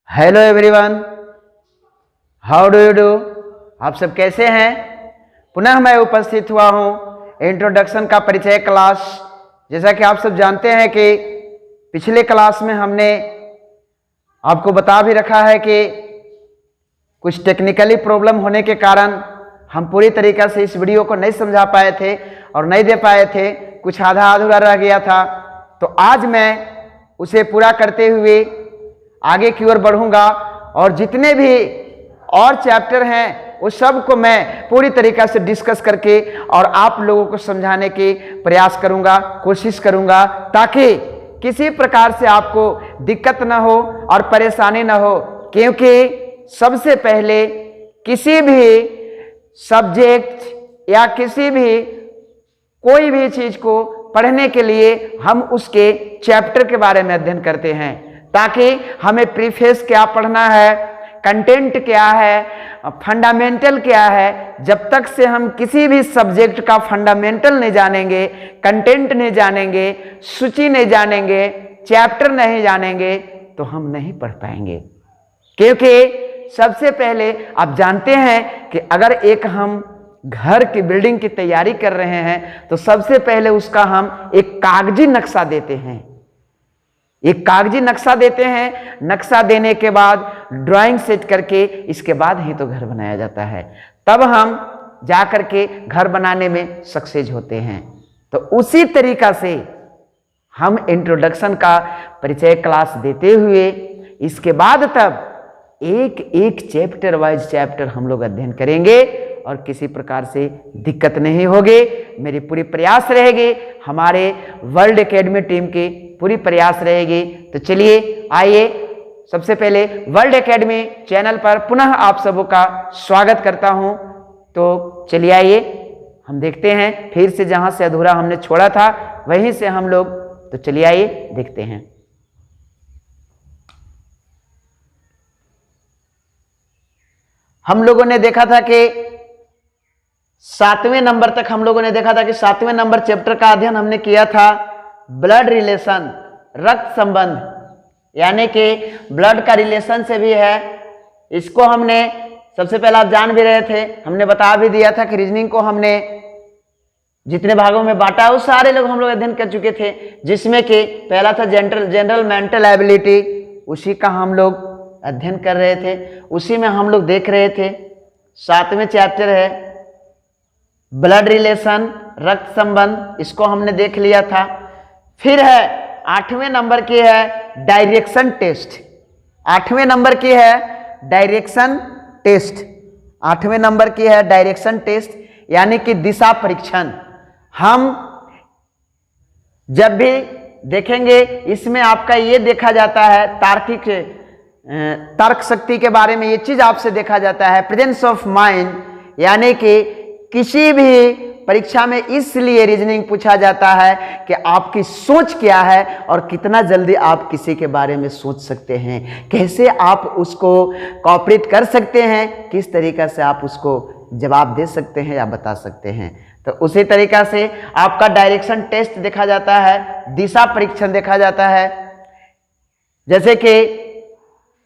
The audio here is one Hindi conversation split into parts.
Hello everyone, how do you do. आप सब कैसे हैं। पुनः मैं उपस्थित हुआ हूं इंट्रोडक्शन का परिचय क्लास। जैसा कि आप सब जानते हैं कि पिछले क्लास में हमने आपको बता भी रखा है कि कुछ टेक्निकली प्रॉब्लम होने के कारण हम पूरी तरीक़ा से इस वीडियो को नहीं समझा पाए थे और नहीं दे पाए थे, कुछ आधा अधूरा रह गया था। तो आज मैं उसे पूरा करते हुए आगे की ओर बढ़ूंगा और जितने भी और चैप्टर हैं उस सब को मैं पूरी तरीक़ा से डिस्कस करके और आप लोगों को समझाने के प्रयास करूंगा, कोशिश करूंगा, ताकि किसी प्रकार से आपको दिक्कत ना हो और परेशानी ना हो। क्योंकि सबसे पहले किसी भी सब्जेक्ट या किसी भी कोई भी चीज को पढ़ने के लिए हम उसके चैप्टर के बारे में अध्ययन करते हैं, ताकि हमें प्रीफेस क्या पढ़ना है, कंटेंट क्या है, फंडामेंटल क्या है। जब तक से हम किसी भी सब्जेक्ट का फंडामेंटल नहीं जानेंगे, कंटेंट नहीं जानेंगे, सूची नहीं जानेंगे, चैप्टर नहीं जानेंगे, तो हम नहीं पढ़ पाएंगे। क्योंकि सबसे पहले आप जानते हैं कि अगर एक हम घर की बिल्डिंग की तैयारी कर रहे हैं तो सबसे पहले उसका हम एक कागजी नक्शा देते हैं। एक कागजी नक्शा देते हैं, नक्शा देने के बाद ड्राइंग सेट करके इसके बाद ही तो घर बनाया जाता है। तब हम जा करके घर बनाने में सक्सेस होते हैं। तो उसी तरीका से हम इंट्रोडक्शन का परिचय क्लास देते हुए इसके बाद तब एक एक चैप्टर वाइज चैप्टर हम लोग अध्ययन करेंगे और किसी प्रकार से दिक्कत नहीं होगी। मेरी पूरी प्रयास रहेगी, हमारे वर्ल्ड एकेडमी टीम की पूरी प्रयास रहेगी। तो चलिए आइए, सबसे पहले वर्ल्ड एकेडमी चैनल पर पुनः आप सबों का स्वागत करता हूं। तो चलिए आइए हम देखते हैं फिर से जहां से अधूरा हमने छोड़ा था वहीं से हम लोग, तो चलिए आइए देखते हैं। हम लोगों ने देखा था कि 7वें नंबर तक हम लोगों ने देखा था कि 7वें नंबर चैप्टर का अध्ययन हमने किया था ब्लड रिलेशन, रक्त संबंध, यानी कि ब्लड का रिलेशन से भी है। इसको हमने सबसे पहले आप जान भी रहे थे, हमने बता भी दिया था कि रीजनिंग को हमने जितने भागों में बांटा वो सारे लोग हम लोग अध्ययन कर चुके थे, जिसमें कि पहला था जनरल मेंटल एबिलिटी, उसी का हम लोग अध्ययन कर रहे थे, उसी में हम लोग देख रहे थे। 7वें चैप्टर है ब्लड रिलेशन, रक्त संबंध, इसको हमने देख लिया था। फिर है 8वें नंबर की है डायरेक्शन टेस्ट। 8वें नंबर की है डायरेक्शन टेस्ट। 8वें नंबर की है डायरेक्शन टेस्ट, यानी कि दिशा परीक्षण। हम जब भी देखेंगे इसमें आपका ये देखा जाता है तार्किक तर्क शक्ति के बारे में, ये चीज आपसे देखा जाता है प्रेजेंस ऑफ माइंड, यानी कि किसी भी परीक्षा में इसलिए रीजनिंग पूछा जाता है कि आपकी सोच क्या है और कितना जल्दी आप किसी के बारे में सोच सकते हैं, कैसे आप उसको कॉपरेट कर सकते हैं, किस तरीका से आप उसको जवाब दे सकते हैं या बता सकते हैं। तो उसी तरीका से आपका डायरेक्शन टेस्ट देखा जाता है, दिशा परीक्षण देखा जाता है। जैसे कि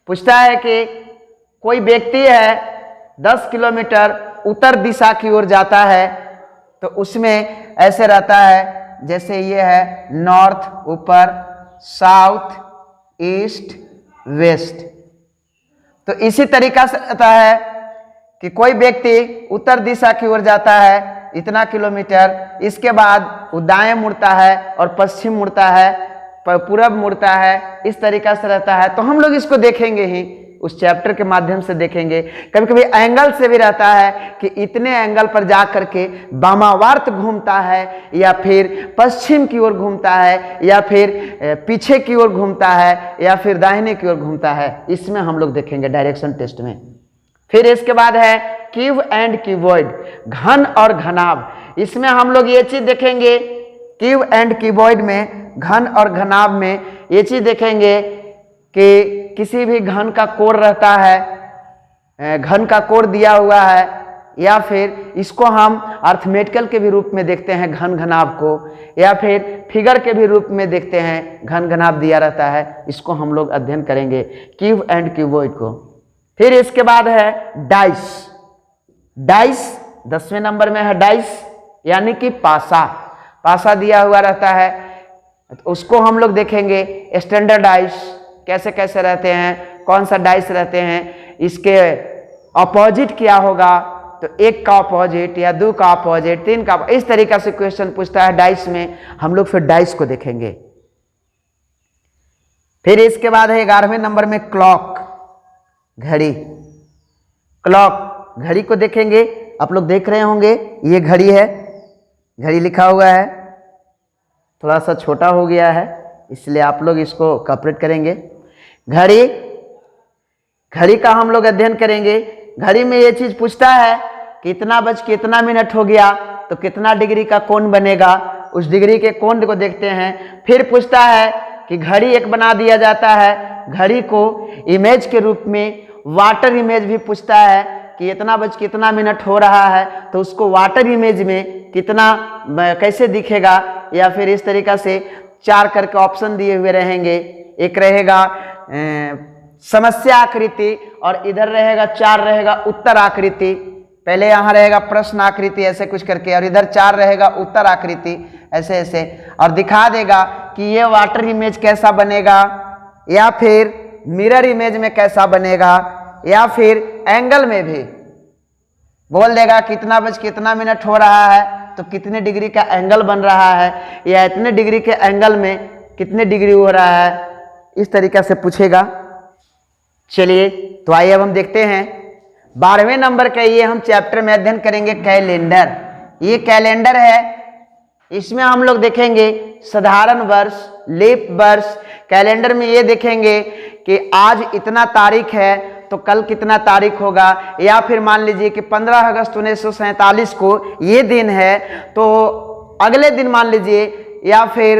पूछता है कि कोई व्यक्ति है 10 किलोमीटर उत्तर दिशा की ओर जाता है, तो उसमें ऐसे रहता है जैसे ये है नॉर्थ ऊपर, साउथ, ईस्ट, वेस्ट। तो इसी तरीका से रहता है कि कोई व्यक्ति उत्तर दिशा की ओर जाता है इतना किलोमीटर, इसके बाद वो दाएं मुड़ता है और पश्चिम मुड़ता है, पूरब मुड़ता है, इस तरीका से रहता है। तो हम लोग इसको देखेंगे ही, उस चैप्टर के माध्यम से देखेंगे। कभी कभी एंगल से भी रहता है कि इतने एंगल पर जा करके वामावर्त घूमता है या फिर पश्चिम की ओर घूमता है या फिर पीछे की ओर घूमता है या फिर दाहिने की ओर घूमता है, इसमें हम लोग देखेंगे डायरेक्शन टेस्ट में। फिर इसके बाद है क्यूब एंड क्यूबॉइड, घन और घनाभ। इसमें हम लोग ये चीज देखेंगे, क्यूब एंड क्यूबॉइड में, घन और घनाभ में ये चीज देखेंगे कि किसी भी घन का कोण रहता है, घन का कोण दिया हुआ है या फिर इसको हम अर्थमेटिकल के भी रूप में देखते हैं घन घनाभ को, या फिर फिगर के भी रूप में देखते हैं घन घनाभ दिया रहता है। इसको हम लोग अध्ययन करेंगे क्यूब एंड क्यूबॉइड को। फिर इसके बाद है डाइस। डाइस 10वें नंबर में है डाइस, यानी कि पासा। पासा दिया हुआ रहता है तो उसको हम लोग देखेंगे। स्टैंडर्ड डाइस कैसे कैसे रहते हैं, कौन सा डाइस रहते हैं, इसके अपोजिट क्या होगा, तो 1 का अपोजिट या 2 का अपोजिट, 3 का, इस तरीका से क्वेश्चन पूछता है डाइस में। हम लोग फिर डाइस को देखेंगे। फिर इसके बाद है 11वें नंबर में क्लॉक, घड़ी। क्लॉक घड़ी को देखेंगे। आप लोग देख रहे होंगे ये घड़ी है, घड़ी लिखा हुआ है, थोड़ा सा छोटा हो गया है इसलिए आप लोग इसको कॉपरेट करेंगे। घड़ी, घड़ी का हम लोग अध्ययन करेंगे। घड़ी में ये चीज पूछता है कितना बज के कितना मिनट हो गया तो कितना डिग्री का कोण बनेगा, उस डिग्री के कोण को देखते हैं। फिर पूछता है कि घड़ी एक बना दिया जाता है, घड़ी को इमेज के रूप में वाटर इमेज भी पूछता है कि इतना बज के कितना मिनट हो रहा है तो उसको वाटर इमेज में कितना कैसे दिखेगा, या फिर इस तरीका से 4 करके ऑप्शन दिए हुए रहेंगे। एक रहेगा समस्या आकृति और इधर रहेगा 4 रहेगा उत्तर आकृति। पहले यहाँ रहेगा प्रश्न आकृति ऐसे कुछ करके, और इधर 4 रहेगा उत्तर आकृति ऐसे ऐसे, और दिखा देगा कि ये वाटर इमेज कैसा बनेगा, या फिर मिरर इमेज में कैसा बनेगा, या फिर एंगल में भी बोल देगा कितना बज कितना मिनट हो रहा है तो कितने डिग्री का एंगल बन रहा है, या इतने डिग्री के एंगल में कितने डिग्री हो रहा है, इस तरीका से पूछेगा। चलिए तो आइए अब हम देखते हैं 12वें नंबर का ये हम चैप्टर में अध्ययन करेंगे कैलेंडर। ये कैलेंडर है, इसमें हम लोग देखेंगे साधारण वर्ष, लीप वर्ष। कैलेंडर में ये देखेंगे कि आज इतना तारीख है तो कल कितना तारीख होगा, या फिर मान लीजिए कि 15 अगस्त 1947 को ये दिन है तो अगले दिन मान लीजिए, या फिर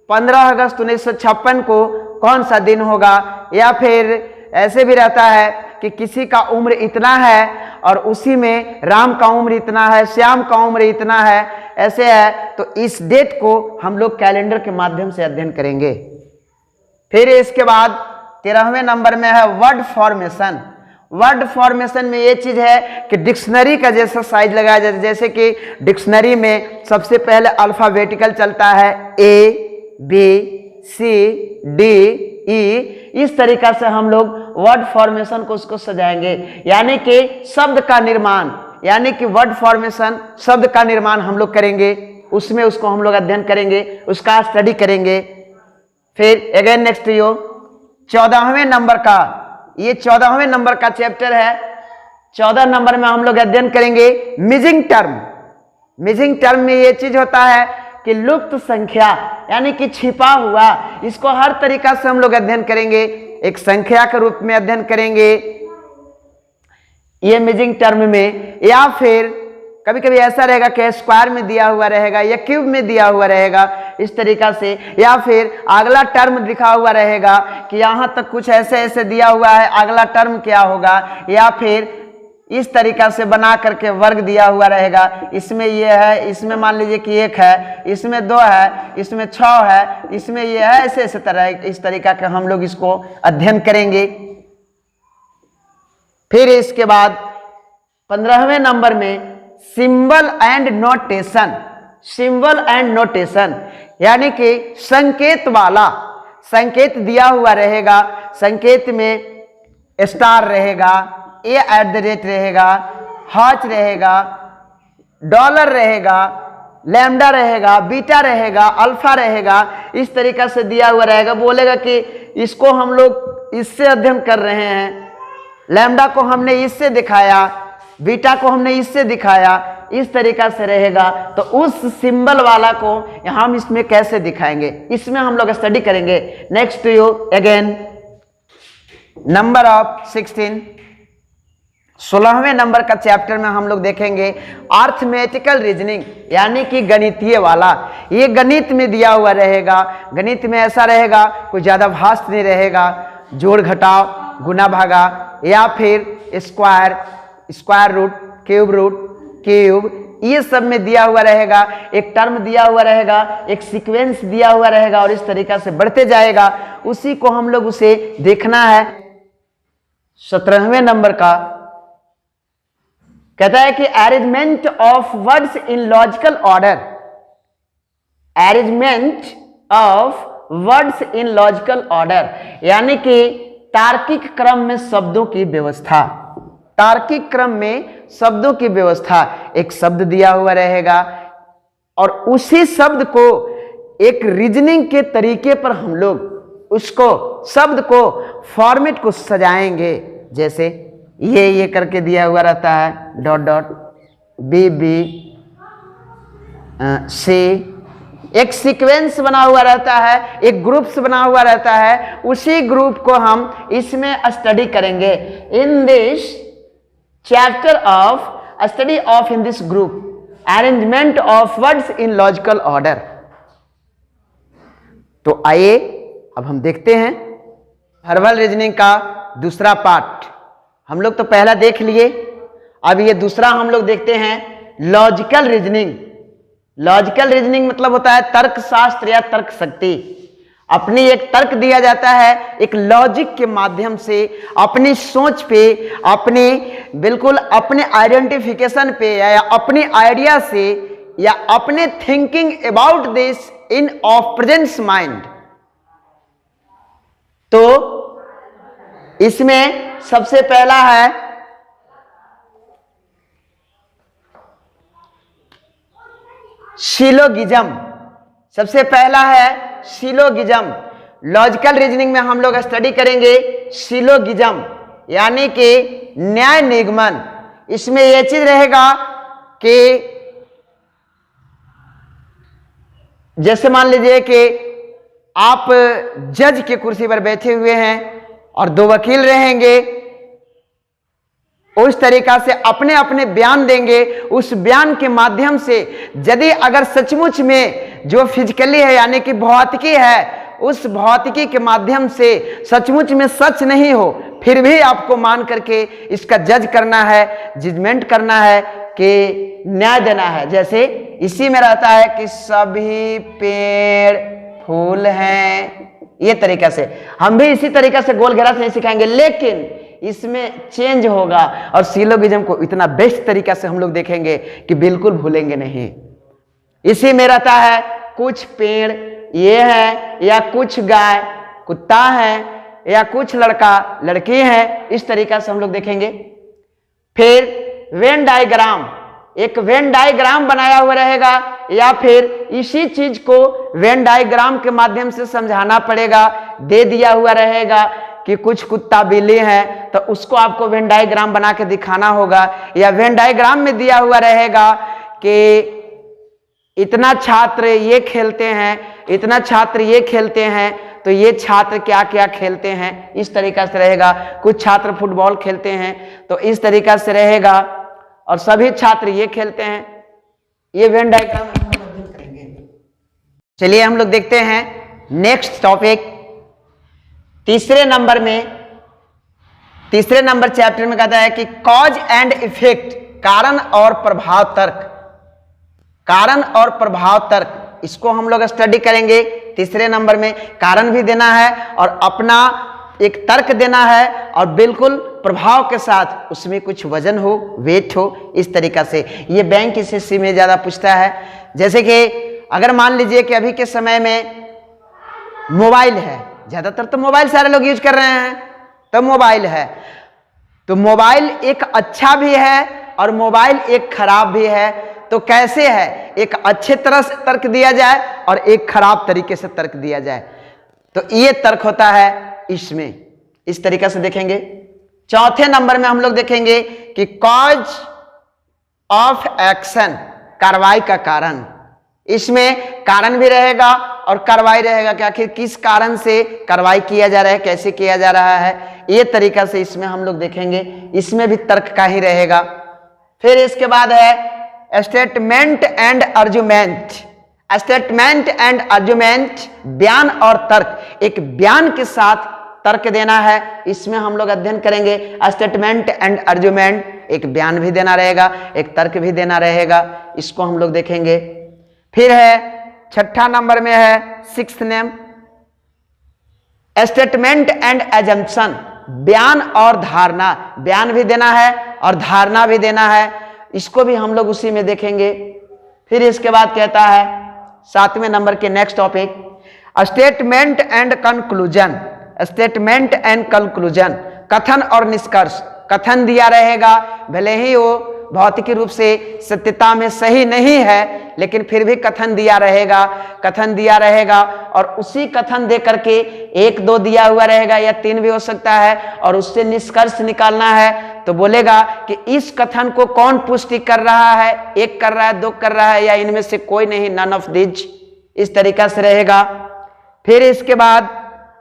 15 अगस्त 1956 को कौन सा दिन होगा, या फिर ऐसे भी रहता है कि किसी का उम्र इतना है और उसी में राम का उम्र इतना है, श्याम का उम्र इतना है, ऐसे है, तो इस डेट को हम लोग कैलेंडर के माध्यम से अध्ययन करेंगे। फिर इसके बाद 13वें नंबर में है वर्ड फॉर्मेशन। वर्ड फॉर्मेशन में ये चीज है कि डिक्शनरी का जैसा साइज लगाया जाता है, जैसे कि डिक्शनरी में सबसे पहले अल्फाबेटिकल चलता है A B C D E, इस तरीका से हम लोग वर्ड फॉर्मेशन को उसको सजाएंगे, यानी कि शब्द का निर्माण, यानी कि वर्ड फॉर्मेशन शब्द का निर्माण हम लोग करेंगे, उसमें उसको हम लोग अध्ययन करेंगे, उसका स्टडी करेंगे। फिर अगेन नेक्स्ट 14वें नंबर का, ये 14वें नंबर का चैप्टर है। 14 नंबर में हम लोग अध्ययन करेंगे मिजिंग टर्म। मिजिंग टर्म में ये चीज होता है कि लुप्त संख्या, यानी कि छिपा हुआ, इसको हर तरीका से हम लोग अध्ययन करेंगे, एक संख्या के रूप में अध्ययन करेंगे ये मिजिंग टर्म में, या फिर कभी कभी ऐसा रहेगा कि स्क्वायर में दिया हुआ रहेगा या क्यूब में दिया हुआ रहेगा इस तरीका से, या फिर अगला टर्म लिखा हुआ रहेगा कि यहां तक कुछ ऐसे ऐसे दिया हुआ है, अगला टर्म क्या होगा, या फिर इस तरीका से बना करके वर्ग दिया हुआ रहेगा, इसमें ये है, इसमें मान लीजिए कि 1 है, इसमें 2 है, इसमें 6 है, इसमें ये है, ऐसे ऐसे तरह इस तरीका के हम लोग इसको अध्ययन करेंगे। फिर इसके बाद 15वें नंबर में symbol and notation. Symbol and notation यानी कि संकेत वाला, संकेत दिया हुआ रहेगा, संकेत में स्टार रहेगा, @ रहेगा, हॉच रहेगा, डॉलर रहेगा, लैम्डा रहेगा, बीटा रहेगा, अल्फा रहेगा, इस तरीका से दिया हुआ रहेगा। बोलेगा कि इसको हम लोग इससे अध्ययन कर रहे हैं, लैम्डा को हमने इससे दिखाया, बीटा को हमने इससे दिखाया, इस तरीका से रहेगा। तो उस सिंबल वाला को हम इसमें कैसे दिखाएंगे, इसमें हम लोग स्टडी करेंगे। Next to you again number of 16, 16वें नंबर का चैप्टर में हम लोग देखेंगे अर्थमेटिकल रीजनिंग, यानी कि गणितीय वाला। ये गणित में दिया हुआ रहेगा, गणित में ऐसा रहेगा कोई ज्यादा भास्ट नहीं रहेगा, जोड़ घटाव, गुना भागा, या फिर square, square root, cube root, cube, ये सब में दिया हुआ रहेगा, एक टर्म दिया हुआ रहेगा, एक सीक्वेंस दिया हुआ रहेगा और इस तरीका से बढ़ते जाएगा। उसी को हम लोग उसे देखना है। 17वें नंबर का कहता है कि arrangement of words in logical order, arrangement of words in logical order, यानी कि तार्किक क्रम में शब्दों की व्यवस्था, तार्किक क्रम में शब्दों की व्यवस्था। एक शब्द दिया हुआ रहेगा और उसी शब्द को एक रीजनिंग के तरीके पर हम लोग उसको शब्द को फॉर्मेट को सजाएंगे। जैसे ये करके दिया हुआ रहता है, dot dot, B B C, एक सीक्वेंस बना हुआ रहता है, एक ग्रुप्स बना हुआ रहता है। उसी ग्रुप को हम इसमें स्टडी करेंगे। In this chapter of study of in this group arrangement of words in logical order. तो आइए अब हम देखते हैं वर्बल रीजनिंग का दूसरा पार्ट। हम लोग तो पहला देख लिए, अब ये दूसरा हम लोग देखते हैं लॉजिकल रीजनिंग। लॉजिकल रीजनिंग मतलब होता है तर्क शास्त्र या तर्क शक्ति। अपनी एक तर्क दिया जाता है, एक लॉजिक के माध्यम से अपनी सोच पे, अपनी बिल्कुल अपने आइडेंटिफिकेशन पे या अपने आइडिया से या अपने thinking about this in of presence mind. तो इसमें सबसे पहला है सिलोगिज्म। सबसे पहला है सिलोगिज्म। लॉजिकल रीजनिंग में हम लोग स्टडी करेंगे सिलोगिज्म, यानी कि न्याय निगमन। इसमें यह चीज रहेगा कि जैसे मान लीजिए कि आप जज के कुर्सी पर बैठे हुए हैं और दो वकील रहेंगे, उस तरीका से अपने अपने बयान देंगे। उस बयान के माध्यम से यदि अगर सचमुच में जो फिजिकली है यानी कि भौतिकी है, उस भौतिकी के माध्यम से सचमुच में सच नहीं हो, फिर भी आपको मान करके इसका जज करना है, जजमेंट करना है कि न्याय देना है। जैसे इसी में रहता है कि सभी पेड़ फूल हैं, ये तरीका से हम भी इसी तरीका से गोल घेरा से नहीं सिखाएंगे, लेकिन इसमें चेंज होगा और सिलोगिज्म को इतना बेस्ट तरीका से हम लोग देखेंगे कि बिल्कुल भूलेंगे नहीं। इसी में रहता है कुछ पेड़ ये है, या कुछ गाय कुत्ता है, या कुछ लड़का लड़की है, इस तरीका से हम लोग देखेंगे। फिर वेन डायग्राम, एक वेन डायग्राम बनाया हुआ रहेगा, या फिर इसी चीज को वेन डायग्राम के माध्यम से समझाना पड़ेगा। दे दिया हुआ रहेगा कि कुछ कुत्ता बिल्ली हैं, तो उसको आपको वेन डायग्राम बना के दिखाना होगा। या वेन डायग्राम में दिया हुआ रहेगा कि इतना छात्र ये खेलते हैं, इतना छात्र ये खेलते हैं, तो ये छात्र क्या क्या खेलते हैं, इस तरीका से रहेगा। कुछ छात्र फुटबॉल खेलते हैं, तो इस तरीका से रहेगा, और सभी छात्र ये खेलते हैं। ये वेन डायग्राम हम लोग अध्ययन करेंगे। चलिए हम लोग देखते हैं नेक्स्ट टॉपिक। तीसरे नंबर चैप्टर में कहता है कि कॉज एंड इफेक्ट, कारण और प्रभाव तर्क। कारण और प्रभाव तर्क, इसको हम लोग स्टडी करेंगे। तीसरे नंबर में कारण भी देना है और अपना एक तर्क देना है, और बिल्कुल प्रभाव के साथ उसमें कुछ वजन हो, वेट हो, इस तरीका से। ये बैंक एसएससी में ज्यादा पूछता है। जैसे कि अगर मान लीजिए कि अभी के समय में मोबाइल है, ज्यादातर तो मोबाइल सारे लोग यूज कर रहे हैं, तो मोबाइल है, तो मोबाइल एक अच्छा भी है और मोबाइल एक खराब भी है। तो कैसे है, एक अच्छे तरह से तर्क दिया जाए और एक खराब तरीके से तर्क दिया जाए, तो ये तर्क होता है इसमें। इस तरीका से देखेंगे। चौथे नंबर में हम लोग देखेंगे कि कॉज ऑफ एक्शन, कार्रवाई का कारण। इसमें कारण भी रहेगा और कार्रवाई रहेगा कि आखिर किस कारण से कार्रवाई किया जा रहा है, कैसे किया जा रहा है, ये तरीका से इसमें हम लोग देखेंगे। इसमें भी तर्क का ही रहेगा। फिर इसके बाद है statement and argument. Statement and argument, बयान और तर्क। एक बयान के साथ तर्क देना है, इसमें हम लोग अध्ययन करेंगे। स्टेटमेंट एंड आर्गुमेंट, एक बयान भी देना रहेगा, एक तर्क भी देना रहेगा, इसको हम लोग देखेंगे। फिर है 6 नंबर में है 6th name statement and assumption, बयान और धारणा, बयान भी देना है और धारणा भी देना है, इसको भी हम लोग उसी में देखेंगे। फिर इसके बाद कहता है 7वें नंबर के next topic statement and conclusion, statement and conclusion, कथन और निष्कर्ष। कथन दिया रहेगा, भले ही वो भौतिक रूप से सत्यता में सही नहीं है, लेकिन फिर भी कथन दिया रहेगा, कथन दिया रहेगा और उसी कथन दे करके 1 2 दिया हुआ रहेगा या 3 भी हो सकता है, और उससे निष्कर्ष निकालना है तो बोलेगा कि इस कथन को कौन पुष्टि कर रहा है, 1 कर रहा है, 2 कर रहा है, या इनमें से कोई नहीं, नन ऑफ दिस, इस तरीका से रहेगा। फिर इसके बाद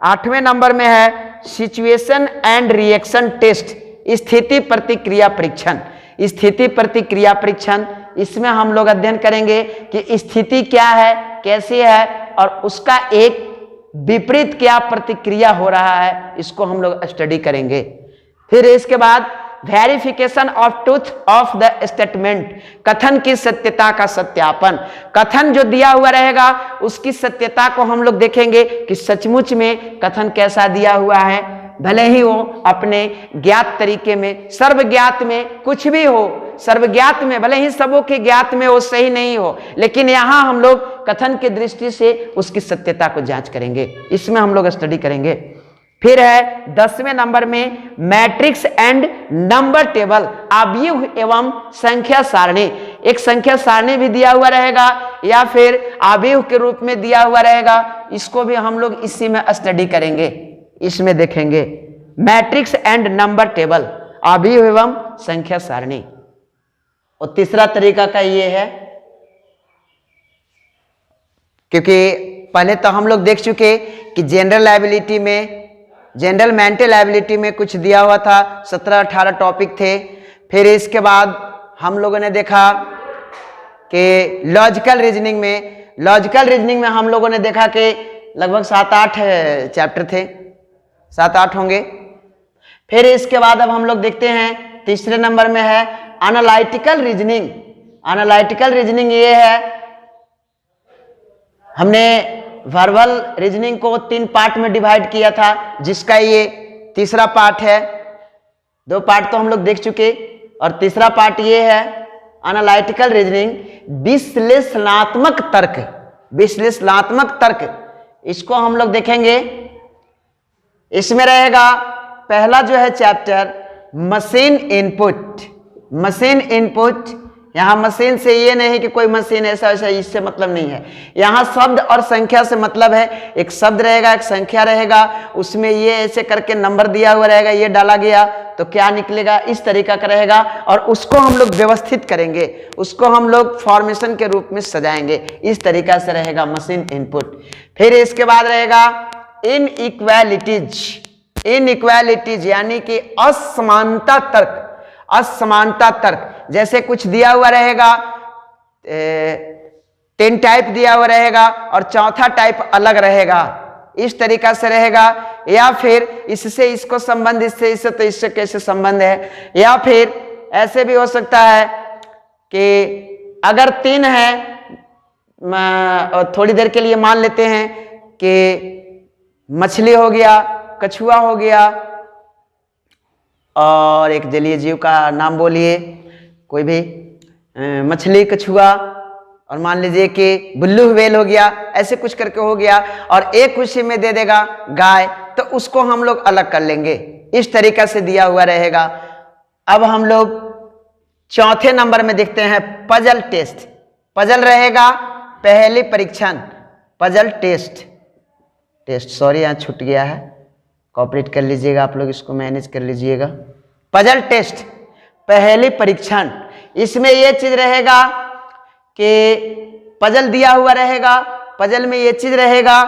8वें नंबर में है सिचुएशन एंड रिएक्शन टेस्ट, स्थिति प्रतिक्रिया परीक्षण, स्थिति प्रतिक्रिया परीक्षण, इसमें हम लोग अध्ययन करेंगे कि स्थिति क्या है, कैसी है, और उसका एक विपरीत क्या प्रतिक्रिया हो रहा है, इसको हम लोग स्टडी करेंगे। फिर इसके बाद verification of truth of the statement, कथन की सत्यता का सत्यापन, कथन जो दिया हुआ रहेगा उसकी सत्यता को हम लोग देखेंगे कि सचमुच में कथन कैसा दिया हुआ है, भले ही वो अपने ज्ञात तरीके में, सर्वज्ञात में कुछ भी हो, सर्वज्ञात में भले ही सबों के ज्ञात में वो सही नहीं हो, लेकिन यहां हम लोग कथन की दृष्टि से उसकी सत्यता को जांच करेंगे, इसमें हम लोग स्टडी करेंगे। फिर है 10वें नंबर में मैट्रिक्स एंड नंबर टेबल, आव्यूह एवं संख्या सारणी, एक संख्या सारणी भी दिया हुआ रहेगा या फिर आव्यूह के रूप में दिया हुआ रहेगा, इसको भी हम लोग इसी में स्टडी करेंगे, इसमें देखेंगे मैट्रिक्स एंड नंबर टेबल, आव्यूह एवं संख्या सारणी। और तीसरा तरीका का ये है, क्योंकि पहले तो हम लोग देख चुके कि जनरल लायबिलिटी में, जनरल मेंटल लायबिलिटी में कुछ दिया हुआ था, 17-18 टॉपिक थे। फिर इसके बाद हम लोगों ने देखा कि लॉजिकल रीजनिंग में, लॉजिकल रीजनिंग में हम लोगों ने देखा कि लगभग 7-8 चैप्टर थे, 7-8 होंगे। फिर इसके बाद अब हम लोग देखते हैं तीसरे नंबर में है एनालिटिकल रीजनिंग। एनालिटिकल रीजनिंग ये है, हमने वर्बल रीजनिंग को 3 पार्ट में डिवाइड किया था, जिसका ये तीसरा पार्ट है। 2 पार्ट तो हम लोग देख चुके और तीसरा पार्ट ये है एनालिटिकल रीजनिंग, विश्लेषणात्मक तर्क, विश्लेषणात्मक तर्क, इसको हम लोग देखेंगे। इसमें रहेगा पहला जो है chapter machine input, machine input, यहां मशीन से ये नहीं कि कोई मशीन ऐसा वैसा, इससे मतलब नहीं है, यहां शब्द और संख्या से मतलब है। एक शब्द रहेगा, एक संख्या रहेगा, उसमें ये ऐसे करके नंबर दिया हुआ रहेगा, ये डाला गया तो क्या निकलेगा, इस तरीका का रहेगा, और उसको हम लोग व्यवस्थित करेंगे, उसको हम लोग फॉर्मेशन के रूप में सजाएंगे, इस तरीका से रहेगा मशीन इनपुट। फिर इसके बाद रहेगा इनइक्वालिटीज, इनइक्वालिटीज यानी कि असमानता तर्क, असमानता तर्क, जैसे कुछ दिया हुआ रहेगा, 10 टाइप दिया हुआ रहेगा और चौथा टाइप अलग रहेगा, इस तरीका से रहेगा, या फिर इससे इसको संबंध, इससे इससे तो इससे कैसे संबंध है, या फिर ऐसे भी हो सकता है कि अगर 3 है, थोड़ी देर के लिए मान लेते हैं कि मछली हो गया, कछुआ हो गया, और एक जलीय जीव का नाम बोलिए, कोई भी, मछली, कछुआ, और मान लीजिए कि बुल्लू व्हेल हो गया, ऐसे कुछ करके हो गया, और एक उसी में दे देगा गाय, तो उसको हम लोग अलग कर लेंगे, इस तरीका से दिया हुआ रहेगा। अब हम लोग चौथे नंबर में देखते हैं पजल टेस्ट, पजल रहेगा पहली परीक्षण, पजल टेस्ट, सॉरी यहाँ छूट गया है, कॉपरेट कर लीजिएगा आप लोग, इसको मैनेज कर लीजिएगा। पजल टेस्ट पहली परीक्षण, इसमें यह चीज रहेगा कि पजल दिया हुआ रहेगा, पजल में यह चीज रहेगा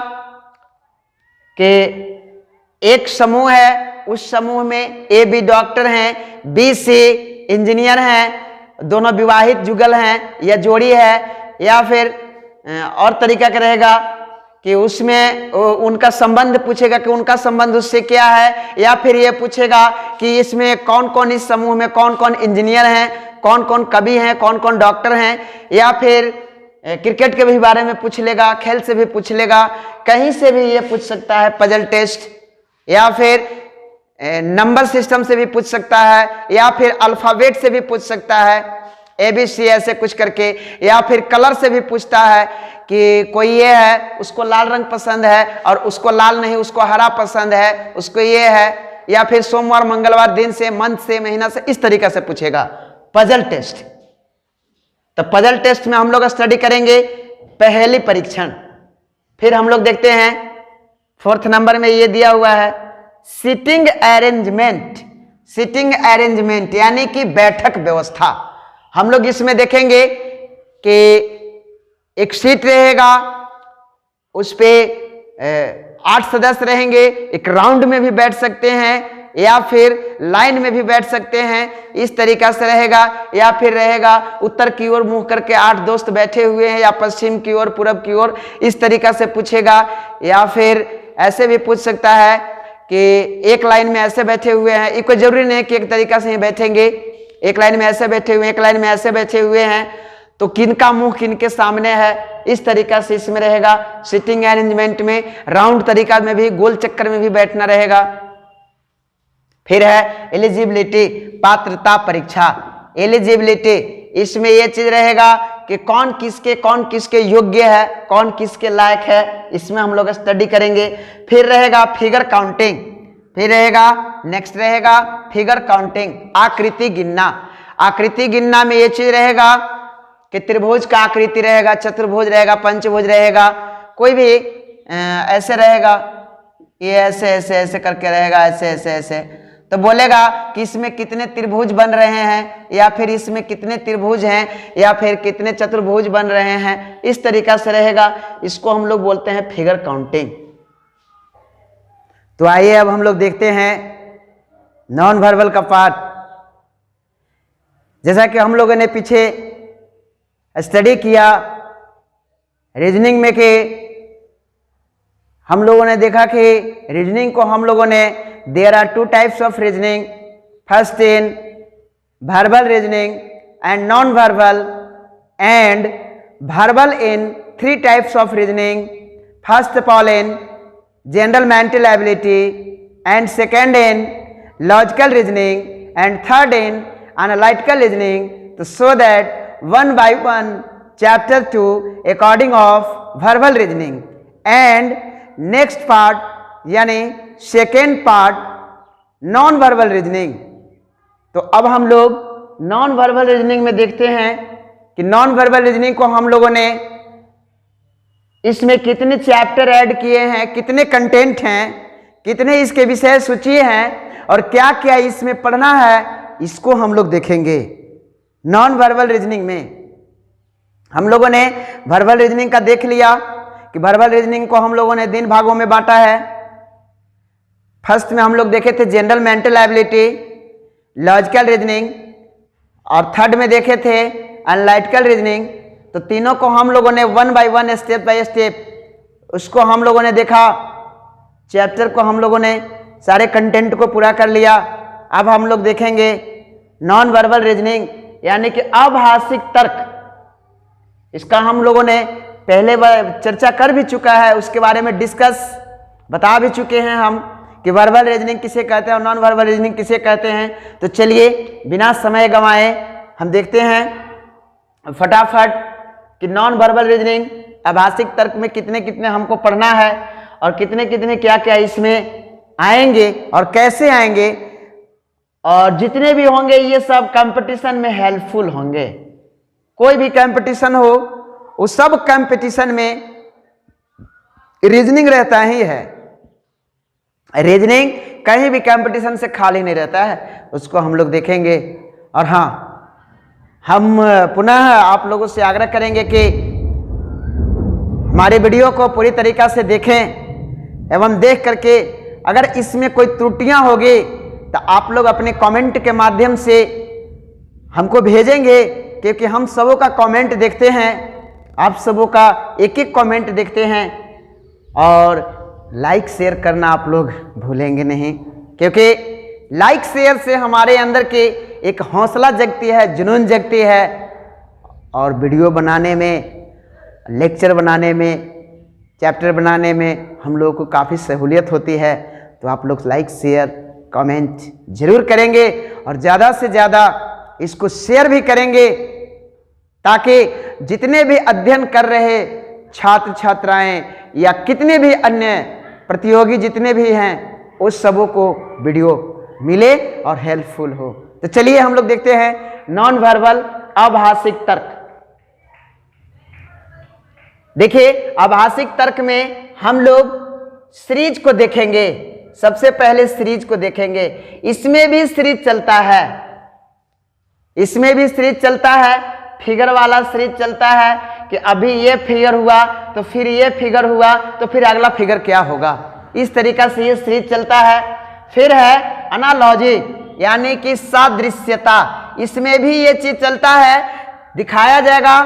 कि एक समूह है, उस समूह में ए बी डॉक्टर हैं, बी सी इंजीनियर हैं, दोनों विवाहित जुगल हैं या जोड़ी है, या फिर और तरीका का रहेगा कि उसमें उनका संबंध पूछेगा कि उनका संबंध उससे क्या है, या फिर ये पूछेगा कि इसमें कौन कौन, इस समूह में कौन कौन इंजीनियर हैं, कौन कौन कवि हैं, कौन कौन डॉक्टर हैं, या फिर क्रिकेट के भी बारे में पूछ लेगा, खेल से भी पूछ लेगा, कहीं से भी ये पूछ सकता है पजल टेस्ट, या फिर नंबर सिस्टम से भी पूछ सकता है, या फिर अल्फाबेट से भी पूछ सकता है, ABC ऐसे कुछ करके, या फिर कलर से भी पूछता है कि कोई ये है उसको लाल रंग पसंद है और उसको लाल नहीं उसको हरा पसंद है, उसको ये है, या फिर सोमवार मंगलवार दिन से, मंथ से, महीना से, इस तरीके से पूछेगा पजल टेस्ट। तो पजल टेस्ट में हम लोग स्टडी करेंगे पहेली परीक्षण। फिर हम लोग देखते हैं 4th नंबर में ये दिया हुआ है सिटिंग अरेंजमेंट। सिटिंग अरेंजमेंट यानी कि बैठक व्यवस्था। हम लोग इसमें देखेंगे कि एक सीट रहेगा, उस पे 8 सदस्य रहेंगे, एक राउंड में भी बैठ सकते हैं या फिर लाइन में भी बैठ सकते हैं, इस तरीका से रहेगा, या फिर रहेगा उत्तर की ओर मुंह करके 8 दोस्त बैठे हुए हैं, या पश्चिम की ओर, पूरब की ओर, इस तरीका से पूछेगा, या फिर ऐसे भी पूछ सकता है कि एक लाइन में ऐसे बैठे हुए हैं, ये कोई जरूरी नहीं कि एक तरीका से ही बैठेंगे, एक लाइन में ऐसे बैठे हुए हैं, एक लाइन में ऐसे बैठे हुए हैं, तो किनका मुंह किनके सामने है, इस तरीका से इसमें रहेगा। सिटिंग अरेंजमेंट में राउंड तरीका में भी, गोल चक्कर में भी बैठना रहेगा। फिर है एलिजिबिलिटी, पात्रता परीक्षा। एलिजिबिलिटी, इसमें यह चीज रहेगा कि कौन किसके योग्य है, कौन किसके लायक है, इसमें हम लोग स्टडी करेंगे। फिर रहेगा फिगर काउंटिंग, फिर रहेगा नेक्स्ट रहेगा फिगर काउंटिंग, आकृति गिनना। आकृति गिनना में ये चीज रहेगा कि त्रिभुज का आकृति रहेगा, चतुर्भुज रहेगा, पंचभुज रहेगा, कोई भी ऐसे रहेगा, ये ऐसे ऐसे ऐसे करके रहेगा, ऐसे ऐसे ऐसे, तो बोलेगा कि इसमें कितने त्रिभुज बन रहे हैं, या फिर इसमें कितने त्रिभुज हैं, या फिर कितने चतुर्भुज बन रहे हैं, इस तरीका से रहेगा। इसको हम लोग बोलते हैं फिगर काउंटिंग। तो आइए अब हम लोग देखते हैं नॉन वर्बल का पार्ट। जैसा कि हम लोगों ने पीछे स्टडी किया रीजनिंग में कि हम लोगों ने देखा कि रीजनिंग को हम लोगों ने there are 2 types of reasoning, first in verbal reasoning and non verbal, and verbal in 3 types of reasoning, first of all in general mental ability, and second in logical reasoning, and third in analytical reasoning. तो so that 1 by 1 chapter 2 according of verbal reasoning, and next part यानी second part non verbal reasoning. तो अब हम लोग नॉन वर्बल रीजनिंग में देखते हैं कि नॉन वर्बल रीजनिंग को हम लोगों ने इसमें कितने चैप्टर ऐड किए हैं, कितने कंटेंट हैं, कितने इसके विषय सूची हैं, और क्या क्या इसमें पढ़ना है, इसको हम लोग देखेंगे। नॉन वर्बल रीजनिंग में हम लोगों ने वर्बल रीजनिंग का देख लिया कि वर्बल रीजनिंग को हम लोगों ने 3 भागों में बांटा है। फर्स्ट में हम लोग देखे थे general mental ability, logical reasoning, और थर्ड में देखे थे एनालिटिकल रीजनिंग। तो तीनों को हम लोगों ने 1 by 1 स्टेप बाय स्टेप उसको हम लोगों ने देखा, चैप्टर को हम लोगों ने सारे कंटेंट को पूरा कर लिया। अब हम लोग देखेंगे नॉन वर्बल रीजनिंग यानी कि अभाषिक तर्क। इसका हम लोगों ने पहले चर्चा कर भी चुका है, उसके बारे में डिस्कस बता भी चुके हैं हम कि वर्बल रीजनिंग किसे कहते हैं और नॉन वर्बल रीजनिंग किसे कहते हैं। तो चलिए बिना समय गंवाए हम देखते हैं फटाफट कि नॉन वर्बल रीजनिंग अभाषिक तर्क में कितने कितने हमको पढ़ना है और कितने कितने क्या क्या इसमें आएंगे और कैसे आएंगे, और जितने भी होंगे ये सब कंपटीशन में हेल्पफुल होंगे। कोई भी कंपटीशन हो उस सब कंपटीशन में रीजनिंग रहता ही है। रीजनिंग कहीं भी कंपटीशन से खाली नहीं रहता है, उसको हम लोग देखेंगे। और हाँ, हम पुनः आप लोगों से आग्रह करेंगे कि हमारे वीडियो को पूरी तरीका से देखें एवं देख करके अगर इसमें कोई त्रुटियां होगी तो आप लोग अपने कमेंट के माध्यम से हमको भेजेंगे, क्योंकि हम सबों का कमेंट देखते हैं, आप सबों का एक एक कमेंट देखते हैं। और लाइक शेयर करना आप लोग भूलेंगे नहीं, क्योंकि लाइक शेयर से हमारे अंदर के एक हौसला जगती है, जुनून जगती है, और वीडियो बनाने में, लेक्चर बनाने में, चैप्टर बनाने में हम लोगों को काफ़ी सहूलियत होती है। तो आप लोग लाइक शेयर कमेंट जरूर करेंगे और ज़्यादा से ज़्यादा इसको शेयर भी करेंगे, ताकि जितने भी अध्ययन कर रहे छात्र छात्राएं या कितने भी अन्य प्रतियोगी जितने भी हैं, उस सबों को वीडियो मिले और हेल्पफुल हो। तो चलिए हम लोग देखते हैं नॉन वर्बल आभाषिक तर्क। देखिए आभाषिक तर्क में हम लोग सीरीज को देखेंगे। सबसे पहले सीरीज को देखेंगे। इसमें भी सीरीज चलता है, इसमें भी सीरीज चलता है, फिगर वाला सीरीज चलता है कि अभी ये फिगर हुआ तो फिर ये फिगर हुआ तो फिर अगला फिगर क्या होगा, इस तरीका से ये सीरीज चलता है। फिर है अनालॉजी यानी कि सादृश्यता। इसमें भी ये चीज चलता है, दिखाया जाएगा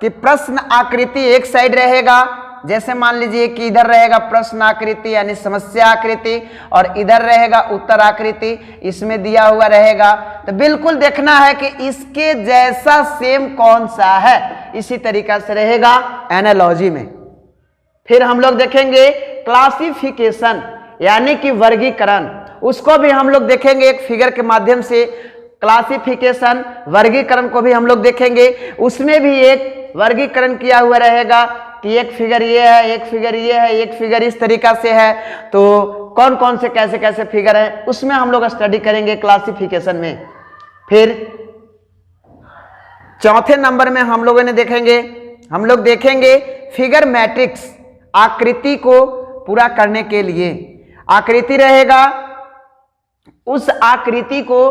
कि प्रश्न आकृति एक साइड रहेगा, जैसे मान लीजिए कि इधर रहेगा प्रश्न आकृति यानी समस्या आकृति और इधर रहेगा उत्तर आकृति, इसमें दिया हुआ रहेगा। तो बिल्कुल देखना है कि इसके जैसा सेम कौन सा है, इसी तरीका से रहेगा एनालॉजी में। फिर हम लोग देखेंगे क्लासिफिकेशन यानी कि वर्गीकरण, उसको भी हम लोग देखेंगे एक फिगर के माध्यम से। क्लासिफिकेशन वर्गीकरण को भी हम लोग देखेंगे, उसमें भी एक वर्गीकरण किया हुआ रहेगा कि एक फिगर ये है, एक फिगर ये है, एक फिगर इस तरीका से है, तो कौन कौन से कैसे कैसे फिगर है उसमें हम लोग स्टडी करेंगे क्लासिफिकेशन में। फिर चौथे नंबर में हम लोग देखेंगे फिगर मैट्रिक्स, आकृति को पूरा करने के लिए आकृति रहेगा, उस आकृति को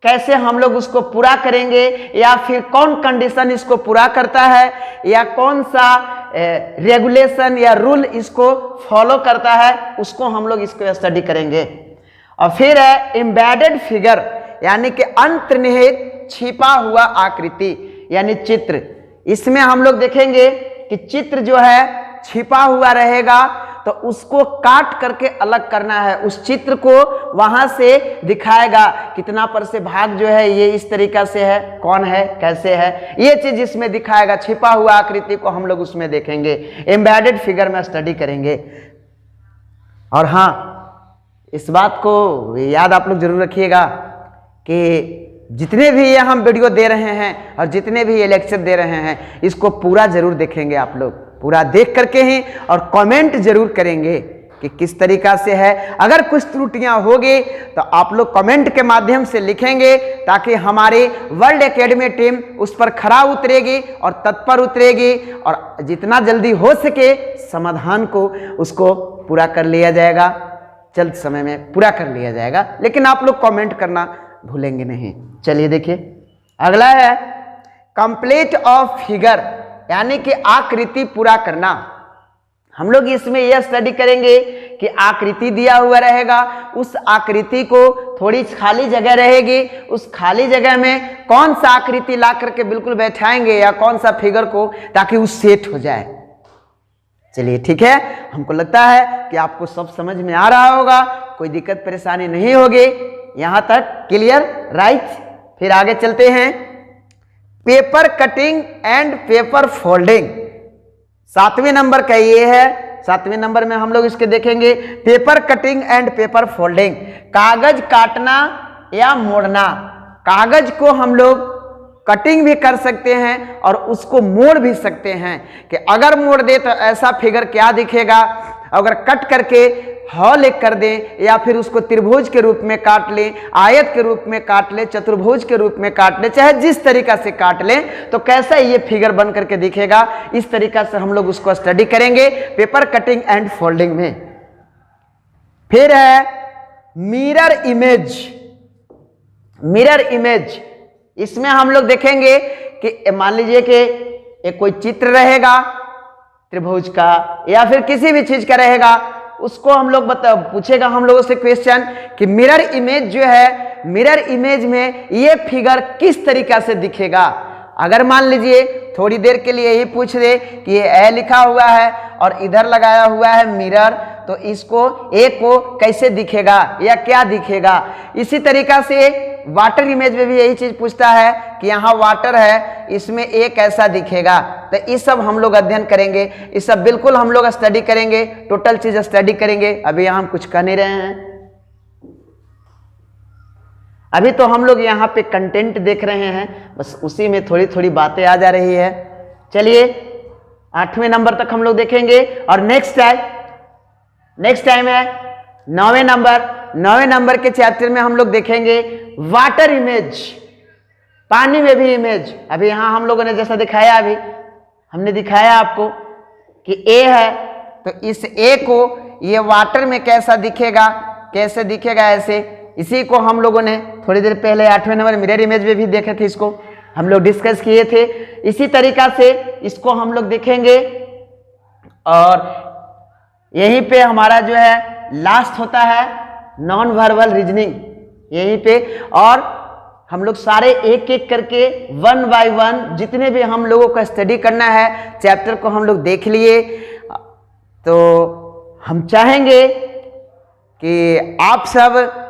कैसे हम लोग उसको पूरा करेंगे, या फिर कौन कंडीशन इसको पूरा करता है, या कौन सा रेगुलेशन या रूल इसको फॉलो करता है, उसको हम लोग इसको स्टडी करेंगे। और फिर है एम्बेडेड फिगर यानी कि अंतर्निहित छिपा हुआ आकृति यानी चित्र। इसमें हम लोग देखेंगे कि चित्र जो है छिपा हुआ रहेगा तो उसको काट करके अलग करना है, उस चित्र को वहां से दिखाएगा कितना पर से भाग जो है ये इस तरीका से है, कौन है कैसे है, ये चीज इसमें दिखाएगा। छिपा हुआ आकृति को हम लोग उसमें देखेंगे, एम्बेडेड फिगर में स्टडी करेंगे। और हाँ, इस बात को याद आप लोग जरूर रखिएगा कि जितने भी ये हम वीडियो दे रहे हैं और जितने भी ये लेक्चर दे रहे हैं, इसको पूरा जरूर देखेंगे आप लोग, पूरा देख करके ही और कमेंट जरूर करेंगे कि किस तरीका से है। अगर कुछ त्रुटियां होगी तो आप लोग कमेंट के माध्यम से लिखेंगे, ताकि हमारी वर्ल्ड एकेडमी टीम उस पर खरा उतरेगी और तत्पर उतरेगी, और जितना जल्दी हो सके समाधान को उसको पूरा कर लिया जाएगा, जल्द समय में पूरा कर लिया जाएगा। लेकिन आप लोग कमेंट करना भूलेंगे नहीं। चलिए देखिए अगला है कंप्लीट ऑफ फिगर यानी कि आकृति पूरा करना। हम लोग इसमें यह स्टडी करेंगे कि आकृति दिया हुआ रहेगा, उस आकृति को थोड़ी खाली जगह रहेगी, उस खाली जगह में कौन सा आकृति ला करके बिल्कुल बैठाएंगे या कौन सा फिगर को, ताकि वो सेट हो जाए। चलिए ठीक है, हमको लगता है कि आपको सब समझ में आ रहा होगा, कोई दिक्कत परेशानी नहीं होगी। यहां तक क्लियर, राइट। फिर आगे चलते हैं paper cutting and paper folding. 7वें नंबर का ये है, 7वें नंबर में हम लोग इसके देखेंगे paper cutting and paper folding. कागज काटना या मोड़ना। कागज को हम लोग कटिंग भी कर सकते हैं और उसको मोड़ भी सकते हैं कि अगर मोड़ दे तो ऐसा फिगर क्या दिखेगा, अगर कट करके हॉल एक कर दे या फिर उसको त्रिभुज के रूप में काट ले, आयत के रूप में काट ले, चतुर्भुज के रूप में काट ले, चाहे जिस तरीका से काट ले तो कैसा ये फिगर बन करके दिखेगा, इस तरीका से हम लोग उसको स्टडी करेंगे पेपर कटिंग एंड फोल्डिंग में। फिर है मिरर इमेज। मिरर इमेज, इसमें हम लोग देखेंगे कि मान लीजिए कि एक कोई चित्र रहेगा त्रिभुज का या फिर किसी भी चीज का रहेगा, उसको हम लोग पूछेगा हम लोगों से क्वेश्चन कि मिरर इमेज जो है, मिरर इमेज में ये फिगर किस तरीका से दिखेगा। अगर मान लीजिए थोड़ी देर के लिए यही पूछ दे कि ये ए लिखा हुआ है और इधर लगाया हुआ है मिरर, तो इसको ए को कैसे दिखेगा या क्या दिखेगा। इसी तरीका से वाटर इमेज में भी यही चीज पूछता है कि यहाँ वाटर है, इसमें ए कैसा दिखेगा। तो ये सब हम लोग अध्ययन करेंगे, ये सब बिल्कुल हम लोग स्टडी करेंगे, टोटल चीज स्टडी करेंगे। अभी यहाँ हम कुछ कर नहीं रहे हैं, अभी तो हम लोग यहाँ पे कंटेंट देख रहे हैं, बस उसी में थोड़ी थोड़ी बातें आ जा रही है। चलिए 8वें नंबर तक हम लोग देखेंगे और नेक्स्ट टाइम है 9वें नंबर के चैप्टर में हम लोग देखेंगे वाटर इमेज, पानी में भी इमेज। अभी यहाँ हम लोगों ने जैसा दिखाया, अभी हमने दिखाया आपको कि ए है, तो इस ए को ये वाटर में कैसा दिखेगा, कैसे दिखेगा ऐसे, इसी को हम लोगों ने थोड़ी देर पहले 8वें नंबर मिरर इमेज में भी देखे थे, इसको हम लोग डिस्कस किए थे। इसी तरीका से इसको हम लोग देखेंगे और यहीं पे हमारा जो है लास्ट होता है नॉन वर्बल रीजनिंग यहीं पे, और हम लोग सारे एक एक करके 1 बाय 1 जितने भी हम लोगों को स्टडी करना है चैप्टर को हम लोग देख लिए। तो हम चाहेंगे कि आप सब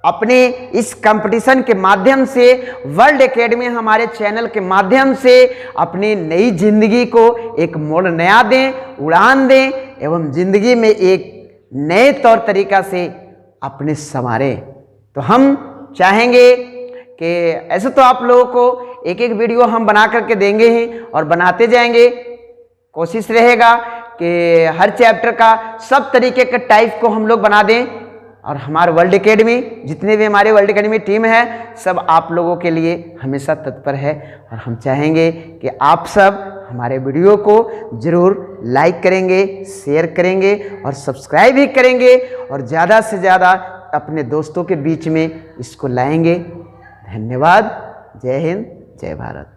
अपने इस कंपटीशन के माध्यम से, वर्ल्ड एकेडमी हमारे चैनल के माध्यम से अपनी नई जिंदगी को एक मोड़ नया दें, उड़ान दें एवं जिंदगी में एक नए तौर तरीका से अपने संवारें। तो हम चाहेंगे कि ऐसे तो आप लोगों को एक एक वीडियो हम बना करके देंगे ही और बनाते जाएंगे। कोशिश रहेगा कि हर चैप्टर का सब तरीके के टाइप को हम लोग बना दें, और हमारे वर्ल्ड एकेडमी जितने भी हमारे वर्ल्ड एकेडमी टीम है सब आप लोगों के लिए हमेशा तत्पर है। और हम चाहेंगे कि आप सब हमारे वीडियो को ज़रूर लाइक करेंगे, शेयर करेंगे और सब्सक्राइब भी करेंगे, और ज़्यादा से ज़्यादा अपने दोस्तों के बीच में इसको लाएंगे। धन्यवाद। जय हिंद, जय भारत।